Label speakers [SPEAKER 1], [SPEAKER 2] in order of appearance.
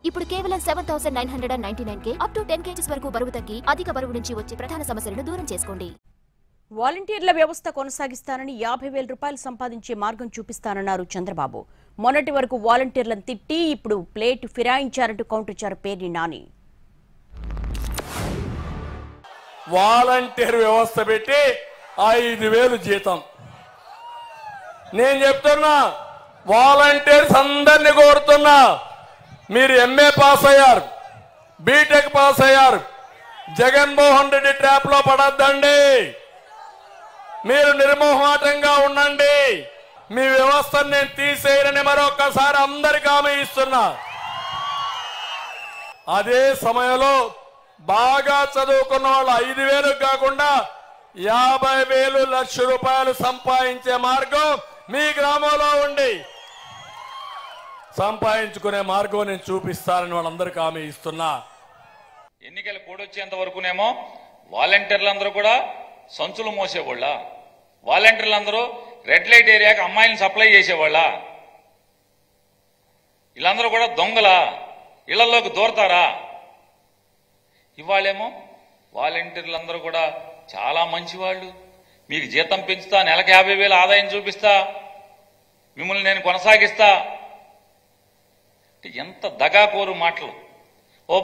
[SPEAKER 1] ఇప్పుడు కేవలం 7,999 up to 10 kgs వరకు బరువు తగ్గి అధిక బరువు నుంచి వచ్చే ప్రధాన సమస్యలను దూరం చేసుకోండి.
[SPEAKER 2] వాలంటీర్ల వ్యవస్థ కొనసాగిస్తానని 50,000 రూపాయలు సంపాదించే మార్గం చూపిస్తానన్నారు చంద్రబాబు. మొన్నటి వరకు వాలంటీర్లను తిట్టి ఇప్పుడు ప్లేట్ ఫిరాయించారంటూ కౌంటర్ ఇచ్చారు పేర్ని నాని.
[SPEAKER 3] వాలంటీర్ వ్యవస్థ పెట్టి 5,000 జీతం. నేను చెప్తున్నా, వాలంటీర్స్ అందరినీ కోరుతున్నా, మీరు ఎంఏ పాస్ అయ్యారు, బీటెక్ పాస్ అయ్యారు, జగన్మోహన్ రెడ్డి ట్రాప్ లో పడద్దండి. మీరు నిర్మోహమాటంగా ఉండండి. మీ వ్యవస్థను నేను తీసేయనని మరొకసారి అందరికీ హామీ ఇస్తున్నా. అదే సమయంలో బాగా చదువుకున్న వాళ్ళు 5,000 కాకుండా 50,000 లక్ష రూపాయలు సంపాదించే మార్గం మీ గ్రామంలో ఉండి సంపాదించుకునే మార్గం నేను చూపిస్తానని వాళ్ళందరికీ హామీ ఇస్తున్నా.
[SPEAKER 4] ఎన్నికలు కూడొచ్చేంత వరకునేమో వాలంటీర్లందరూ కూడా సంచులు మోసేవాళ్ళ, వాలంటీర్లందరూ రెడ్ లైట్ ఏరియాకి అమ్మాయిలను సప్లై చేసేవాళ్ళ, వీళ్ళందరూ కూడా దొంగల, ఇళ్లలోకి దూరతారా? ఇవాళేమో వాలంటీర్లందరూ కూడా చాలా మంచివాళ్ళు, మీకు జీతం పెంచుతా, నెలకు 50,000 ఆదాయం చూపిస్తా, మిమ్మల్ని నేను కొనసాగిస్తా. ఎంత దగాకోరు మాటలు. ఓ